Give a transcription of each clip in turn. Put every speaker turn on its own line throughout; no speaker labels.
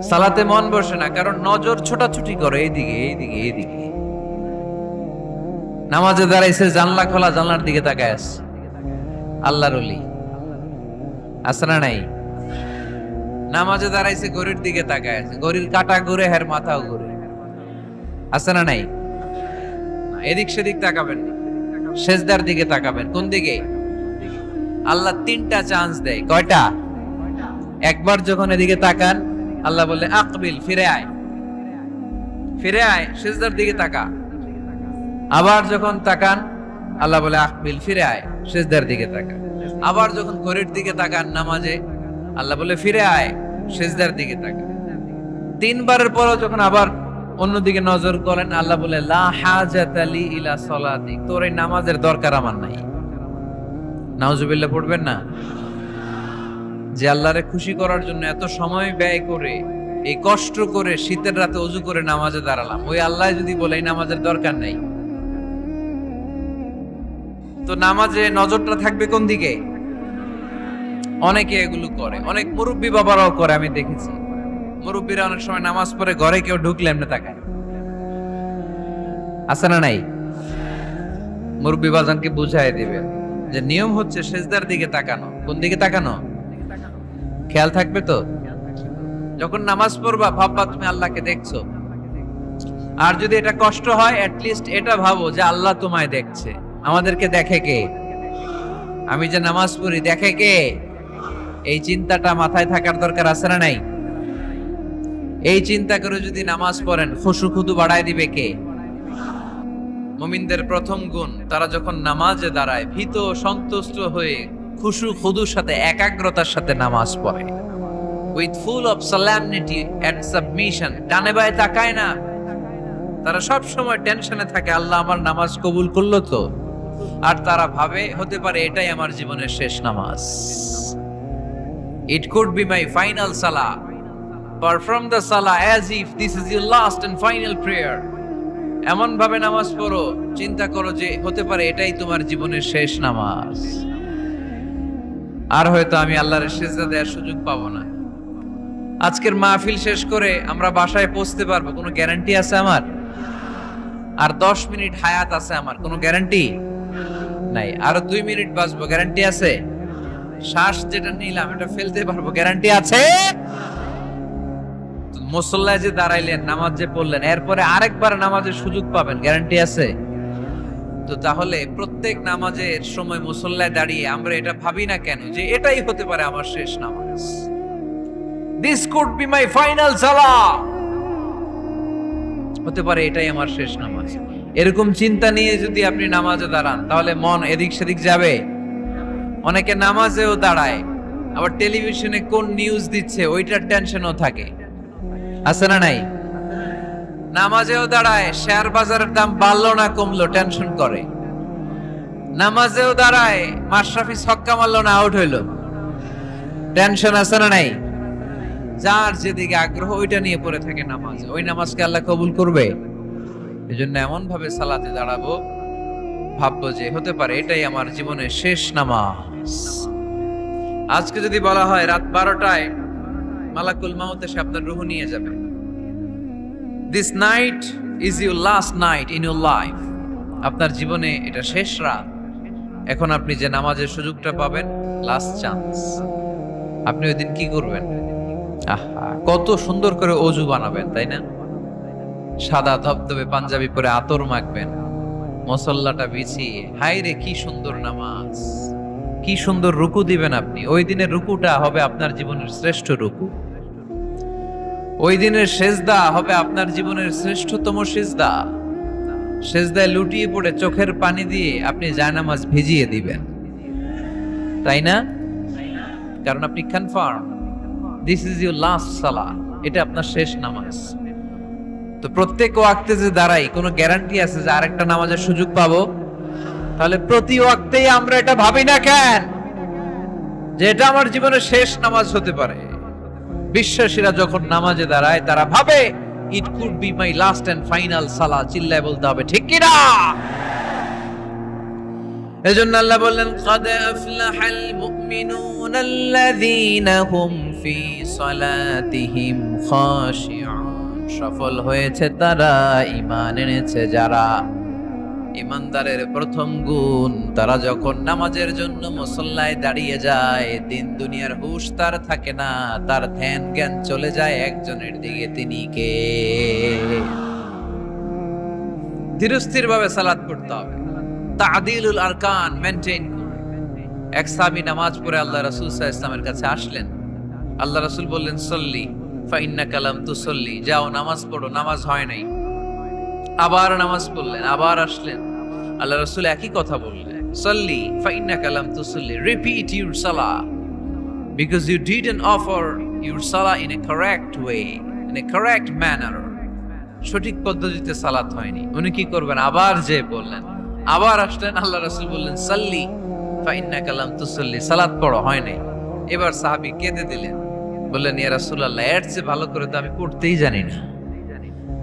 সালাতে মন বসে না, কারণ নজর ছোটাছুটি করে এইদিকে এইদিকে এইদিকে। নামাজে দাঁড়াইছে, জানলা খোলা, জানলার দিকে তাকায় আছে। আল্লাহর ওলি আছে না নাই? নামাজে দাঁড়াইছে, ঘড়ির দিকে তাকায় আছে, ঘড়ির কাঁটা ঘুরে, হের মাথাও ঘুরে। আছে না নাই? এদিক সেদিক তাকাবেন না, সেজদার দিকে তাকাবেন। কোন দিকে? আল্লাহ তিনটা চান্স দেয়। কয়টা? একবার যখন এদিকে তাকান, আল্লাহ বলে আকবিল, ফিরে আয়, ফিরে আয়, সেজদার দিকে তাকা। আবার যখন তাকান, আল্লাহ বলে আকবিল, ফিরে আয়, সেজদার দিকে তাকা। আবার যখন ঘড়ির দিকে তাকান নামাজে, আল্লাহ বলে ফিরে আয়, সেজদার দিকে তাকা। তিনবারের পরও যখন আবার অন্যদিকে নজর করেন, আল্লাহ বলে লা হাজাতা লি ইলা সলাতি, তোর এই নামাজের দরকার আমার নাই। নাউজুবিল্লাহ পড়বেন না? যে আল্লাহরে খুশি করার জন্য এত সময় ব্যয় করে, এই কষ্ট করে, শীতের রাতে ওযু করে নামাজে দাঁড়ালাম, ওই আল্লাহ যদি বলে এই নামাজের দরকার নাই, তো নামাজে নজরটা থাকবে কোন দিকে? অনেকে এগুলো করে, অনেক মুরব্বী বাবারাও করে, আমি দেখেছি। মুরব্বীরা অনেক সময় নামাজ পড়ে ঘরে কেউ ঢুকলে এমনি তাকায়। আছে না নাই? মুরব্বী বাজানকে বুঝাই দিবে যে নিয়ম হচ্ছে সেজদার দিকে তাকানো। কোন দিকে তাকানো? খেয়াল থাকবে তো? যখন নামাজ পড়বা ভাববা তুমি আল্লাহকে দেখছো। আর যদি এটা কষ্ট হয়, অ্যাটলিস্ট এটা ভাবো যে আল্লাহ তোমায় দেখছে। আমাদেরকে দেখে কে? আমি যে নামাজ পড়ি দেখে কে? এই চিন্তাটা মাথায় থাকার দরকার আছে না নাই? এই চিন্তা করে যদি নামাজ পড়েন, খুশু খুদু বাড়ায় দিবে কে? মুমিনদের প্রথম গুণ, তারা যখন নামাজে দাঁড়ায় ভীত সন্তুষ্ট হয়ে খুশু খুদুর সাথে, একাগ্রতার সাথে নামাজ পড়ে, with full of solemnity and submission। ডানে বায়ে তাকায় না। তারা সব সময় টেনশনে থাকে, আল্লাহ আমার নামাজ কবুল করলো তো? আর তারা ভাবে হতে পারে এটাই আমার জীবনের শেষ নামাজ। It could be my final salah. Perform the salah as if this is your last and final prayer. এমন ভাবে নামাজ পড়ো, চিন্তা করো যে হতে পারে এটাই তোমার জীবনের শেষ নামাজ। আর হয়তো আমি আল্লাহর সিজদা দেওয়ার সুযোগ পাবো না। আজকের মাহফিল শেষ করে আমরা বাসায় পৌঁছতে পারবো, কোনো গ্যারান্টি আছে আমার? আর 10 মিনিট হায়াত আছে আমার, কোনো গ্যারান্টি নাই। আরো 2 মিনিট বাঁচবো, গ্যারান্টি আছে? শ্বাস যেটা নিলাম এটা ফেলতে পারবো, গ্যারান্টি আছে? মুসল্লায় যে দাঁড়াইলেন, নামাজ যে পড়লেন, এরপরে আরেকবার নামাজের সুযোগ পাবেন, গ্যারান্টি আছে? তো তাহলে প্রত্যেক নামাজের সময় মুসল্লায় দাঁড়িয়ে আমরা এটা ভাবি না কেন যে এটাই হতে পারে আমার শেষ নামাজ? This could be my final সালাহ, হতে পারে এটাই আমার শেষ নামাজ। এরকম চিন্তা নিয়ে যদি আপনি নামাজে দাঁড়ান, তাহলে মন এদিক সেদিক যাবে। অনেকে নামাজেও দাঁড়ায়, আবার টেলিভিশনে কোন নিউজ দিচ্ছে ওইটার টেনশনও থাকে। আছে না নাই? নামাজেও দাঁড়ায়, শেয়ার বাজারের দাম বাড়লো না কমলো টেনশন করে। নামাজেও দাঁড়ায়, মাশরাফি ছক্কা মারলো না আউট হইলো, টেনশন আছে না নাই? যার যেদিকে আগ্রহ ওইটা নিয়ে পড়ে থাকে নামাজ, ওই নামাজকে আল্লাহ কবুল করবে? এজন্য এমন ভাবে সালাতে দাঁড়াবো, ভাববো যে হতে পারে এটাই আমার জীবনের শেষ নামাজ। আজকে যদি বলা হয় রাত 12টায় মালাকুল মাউত এসে আপনার রূহ নিয়ে যাবে, this night is your last night in your life, আপনার জীবনে এটা শেষ রাত। এখন আপনি যে নামাজের সুযোগটা পাবেন, লাস্ট চান্স, আপনি ওই দিন কি করবেন? আহা, কত সুন্দর করে অজু বানাবেন, তাই না? সাদা ধবধবে পাঞ্জাবি পরে আতর মাখবেন, মুসল্লাটা বিছিয়ে, হায় রে কি সুন্দর নামাজ, কি সুন্দর রুকু দিবেন আপনি। ওই দিনের রুকুটা হবে আপনার জীবনের শ্রেষ্ঠ রুকু। ওই দিনের সেজদা হবে আপনার জীবনের শ্রেষ্ঠতম সেজদা। সেজদায় লুটিয়ে পড়ে চোখের পানি দিয়ে আপনি জায়নামাজ ভিজিয়ে দিবেন, তাই না? কারণ আপনি confirm this is your last সালাহ, এটা আপনার শেষ নামাজ। তো প্রত্যেক ওয়াক্তে যে দাঁড়াই, কোনো গ্যারান্টি আছে যে আরেকটা নামাজের সুযোগ পাবো? তাহলে প্রতি ওয়াক্তেই আমরা এটা ভাবি না কেন যে এটা আমার জীবনের শেষ নামাজ হতে পারে? বিশ্বাসীরা যখন নামাজে দাঁড়ায় তারা ভাবে it could be my last and final সালাহ। চিল্লায় বলতে হবে ঠিক কি না? এজন্য আল্লাহ বললেন قد أفلح المؤمنون الذين هم في صلاتهم خاشعون সফল হয়েছে তারা ঈমান এনেছে যারা। ঈমানদারের প্রথম গুণ, তারা যখন নামাজের জন্য মুসল্লায় দাঁড়িয়ে যায় দিন দুনিয়ার হুঁশ তার থাকে না, তার ধ্যান জ্ঞান চলে যায় একজনের দিকে, তিনি কে। ধীরস্থির ভাবে সালাত পড়তে হবে, তা'দিলুল আরকান মেইনটেইন করে। এক সাহাবী নামাজ পড়ে আল্লাহ রাসূল সাল্লাল্লাহু আলাইহি ওয়াসাল্লামের কাছে আসলেন। আল্লাহ রাসূল বললেন সল্লি ফা ইন্নাকা লাম তুসল্লি, যাও নামাজ পড়ো, নামাজ হয় নাই। আবার নামাজ পড়লেন, আবার আসলেন, আল্লাহ রাসূল একই কথা বললেন, সল্লি ফা ইন্নাকা লাম তুসল্লি, রিপিট ইউর সালাহ because you didn't offer your সালাহ in a correct way, in a correct manner. সঠিক পদ্ধতিতে সালাত হয়নি। উনি কি করবেন? আবার যে বললেন, আবার আসলেন, আল্লাহ রাসূল বললেন সাল্লি ফা ইন্নাকা লাম তুসল্লি, সালাত পড়ো, হয় নাই। এবার সাহাবী কেঁদে দিলেন, বললেন ইয়া রাসূলুল্লাহ, এর চেয়ে ভালো করে তো আমি পড়তেই জানি না।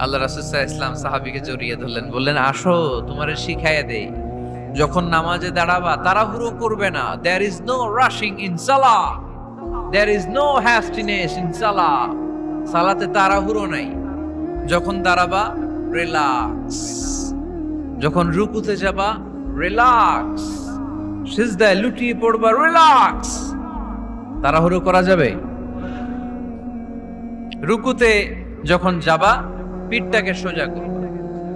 আল্লাহ রাসূল সাল্লাল্লাহু আলাইহি ওয়াসাল্লাম সাহাবীকে জড়িয়ে ধরলেন, বললেন আসো তোমারে শিখাইয়া দেই, যখন নামাজে দাঁড়াবা তাড়াহুড়ো করবে না। There is no rushing in সালাহ, there is no hastiness in সালাহ। সালাতে তাড়াহুড়ো নাই। যখন দাঁড়াবা রিল্যাক্স, যখন রুকুতে যাবা রিল্যাক্স, সিজদায় লুটিয়ে পড়বা রিল্যাক্স। তাড়াহুড়ো করা যাবে? রুকুতে যখন যাবা পিঠটাকে সোজা করবা,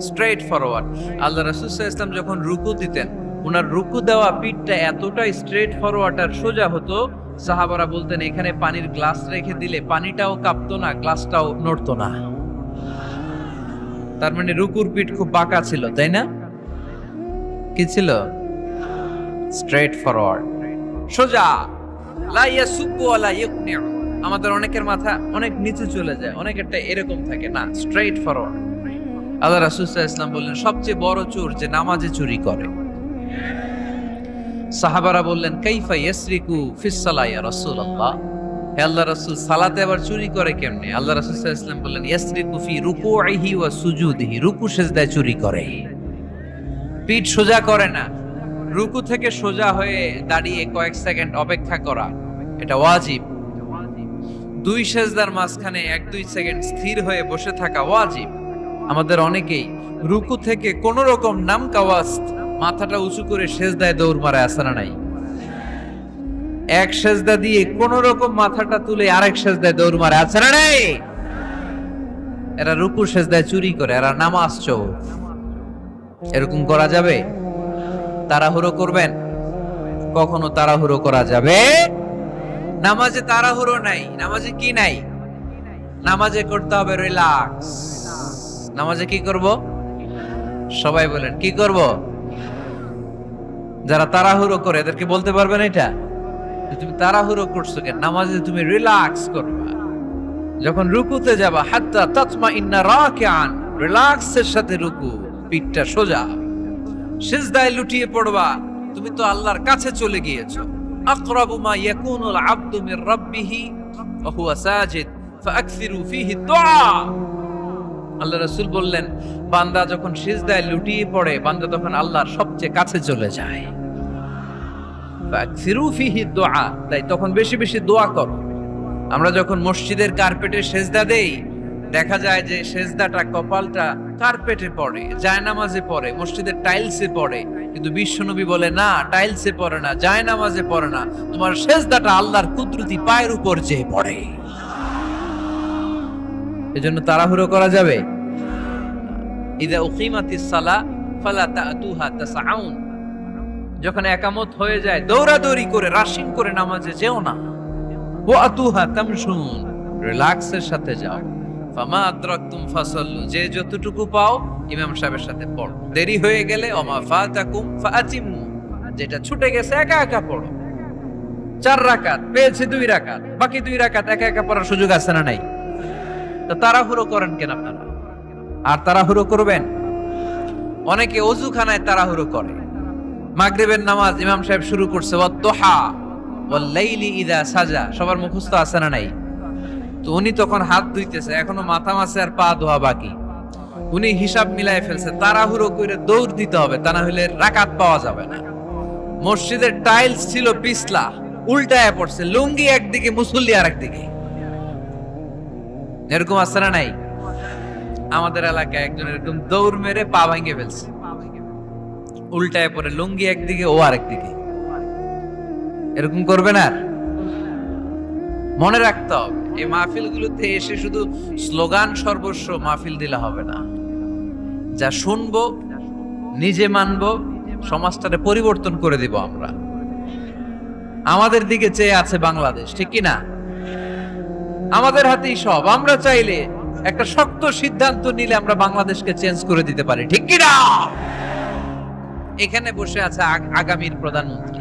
স্ট্রেট ফরওয়ার্ড। আল্লাহ রাসূল সাল্লাল্লাহু আলাইহি ওয়াসাল্লাম যখন রুকু দিতেন, ওনার রুকু দেওয়া পিঠটা এতটাই স্ট্রেট ফরওয়ার্ড আর সোজা হতো, সাহাবারা বলতেন এখানে পানির গ্লাস রেখে দিলে পানিটাও কাঁপতো না, গ্লাসটাও নড়তো না। তার মানে রুকুর পিঠ খুব বাঁকা ছিল, তাই না? কি ছিল? স্ট্রেট ফরওয়ার্ড, সোজা। লা ইয়াসুব্বু ওয়ালা ইয়াকনিউ। আমাদের অনেকের মাথা অনেক নিচে চলে যায়, অনেকেরটা এরকম থাকে না, স্ট্রেট ফরওয়ার্ড। আল্লাহ রাসূল সাল্লাল্লাহু আলাইহি ওয়াসাল্লাম বললেন সবচেয়ে বড় চোর যে নামাজে চুরি করে। সাহাবারা বললেন কাইফা ইয়াসরিকু ফিস সালাহ ইয়া রাসূলুল্লাহ, হে আল্লাহর রাসূল সালাতে আবার চুরি করে কেমনে? আল্লাহ রাসূল সাল্লাল্লাহু আলাইহি ওয়াসাল্লাম বললেন ইয়াসরিকু ফি রুকুইহি ওয়া সুজুদিহি, রুকু সিজদায় চুরি করে, পিঠ সোজা করে না। রুকু থেকে সোজা হয়ে দাঁড়িয়ে কয়েক সেকেন্ড অপেক্ষা করা এটা ওয়াজিব। দুই সিজদার মাঝখানে 1-2 সেকেন্ড স্থির হয়ে বসে থাকা ওয়াজিব। আমাদের অনেকেই রুকু থেকে কোন রকম নামকাওয়াস্ত মাথাটা উঁচু করে সিজদায় দৌড় মারে, আছে না নাই? এক সিজদা দিয়ে কোন রকম মাথাটা তুলে আরেক সিজদায় দৌড় মারে, আছে না নাই? এরা রুকু সিজদায় চুরি করে, এরা নামাজ চোর। এরকম করা যাবে? তাড়াহুড়ো করবেন? কখনো তাড়াহুড়ো করা যাবে? নামাজে তাড়াহুড়ো নাই। নামাজে কি নাই? নামাজে করতে হবে রিল্যাক্স। নামাজে কি করব? সবাই বলেন কি করব? যারা তাড়াহুড়ো করে এদেরকে বলতে পারবেন এটা? তুমি তাড়াহুড়ো করছো কেন? নামাজে তুমি রিল্যাক্স করবা। যখন রুকুতে যাবা হাত্তা তাতমাইন্না রাকিআন, রিল্যাক্সের সাথে রুকু, পিঠটা সোজা। সিজদায় লুটিয়ে পড়বা, তুমি তো আল্লাহর কাছে চলে গিয়েছো। আকরাবু মা ইয়াকুনুল আবদু মির রাব্বিহি ওয়া হুয়া সাজিদ ফাআকসিরু ফীহি দুআ। আল্লাহ রাসূল বললেন বান্দা যখন সিজদায় লুটিয়ে পড়ে, বান্দা তখন আল্লাহর সবচেয়ে কাছে চলে যায়। ফাআকসিরু ফীহি দুআ, তাই তখন বেশি বেশি দোয়া করো। আমরা যখন মসজিদের কার্পেটে সিজদা দেই, দেখা যায় যে সিজদাটা কপালটা কার্পেটে পড়ে, জায়নামাজে পড়ে, মসজিদের টাইলসে পড়ে। কিন্তু বিশ্বনবী বলে না, টাইলসে পড়ে না, জায়নামাজে পড়ে না, তোমার সিজদাটা আল্লাহর কুদরতি পায়ের উপর যেয়ে পড়ে। এজন্য তাড়াহুড়ো করা যাবে? ইযা উকিমাতিস সালাহ ফালা তা'তুহা তাসআউন, যখন একামত হয়ে যায় দৌড়াদৌড়ি করে রাশিং করে নামাজে যেও না। ওয়া আতুহা তামশুন, রিল্যাক্সের সাথে যাও। ফামা আদরাকতুম ফাসাল্লু, যে যতটুকু পাও ইমাম সাহেবের সাথে পড়ো। দেরি হয়ে গেলে ওমা ফাতাকুম ফাআতিমু, যেটা ছুটে গেছে একা একা পড়ো। 4 রাকাত পেয়েছে 2 রাকাত, বাকি 2 রাকাত একা একা পড়ার সুযোগ আছে না নাই? তো তাড়াহুড়ো করেন কেন আপনারা? আর তাড়াহুড়ো করবেন? অনেকে ওযুখানায় তাড়াহুড়ো করে। মাগরিবের নামাজ ইমাম সাহেব শুরু করছে ওয়াদ-দুহা ওয়াল লাইলি ইযা সাজা, সবার মুখস্থ আছে না নাই? তো উনি তখন হাত ধুইতেছে, এখনো মাথা মাছে আর পা ধোয়া বাকি। উনি হিসাব মিলায় ফেলছে, তাড়াহুড়ো করে দৌড় দিতে হবে, তা না হলে রাকাত পাওয়া যাবে না। মসজিদের টাইলস ছিল পিছলা, উল্টায় পড়ছে, লুঙ্গি একদিকে মুসল্লি আর একদিকে। এরকম আছে না নাই? আমাদের এলাকায় একজন এরকম দৌড় মেরে পা ভাঙে ফেলছে, উল্টায় পড়ে লুঙ্গি একদিকে ও আরেকদিকে। এরকম করবেন আর? মনে রাখতে হবে এই মাহফিলগুলোতে এসে শুধু স্লোগান সর্বস্ব মাহফিল দিলে হবে না। যা শুনবো, নিজে মানবো, সমাজটাকে পরিবর্তন করে দিব আমরা। আমাদের দিকে চেয়ে আছে বাংলাদেশ, ঠিক কি না? আমাদের হাতেই সব। আমরা চাইলে একটা শক্ত সিদ্ধান্ত নিলে আমরা বাংলাদেশকে চেঞ্জ করে দিতে পারি, ঠিক কি না? এখানে বসে আছে আগামীর প্রধানমন্ত্রী,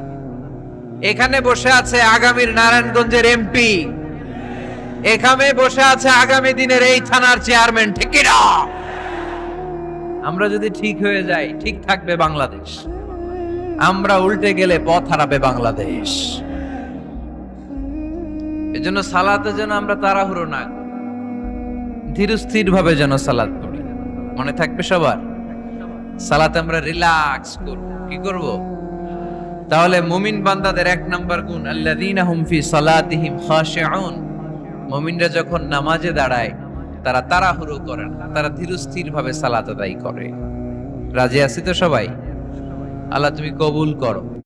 এখানে বসে আছে আগামীর নারায়ণগঞ্জের এমপি, এখানে বসে আছে আগামী দিনের এই থানার চেয়ারম্যান, ঠিক কি না? আমরা যদি ঠিক হয়ে যাই, ঠিক থাকবে বাংলাদেশ। আমরা উল্টে গেলে পথ হারাবে বাংলাদেশ। এজন্য সালাতে যেন আমরা তাড়াহুড়ো না করি, ধীরস্থির ভাবে যেন সালাত পড়ি। মনে থাকবে সবার, সালাতে আমরা রিল্যাক্স করব। কি করব? তাহলে মুমিন বান্দাদের এক নাম্বার গুণ, আল্লাযীনা হুম ফি সালাতিহিম খাশিউন। মুমিনরা যখন নামাজে দাঁড়ায় তারা তাড়াহুড়ো করে না, তারা ধীরস্থির ভাবে সালাত আদায় করে। রাজি আছি তো সবাই? আল্লাহ তুমি কবুল করো।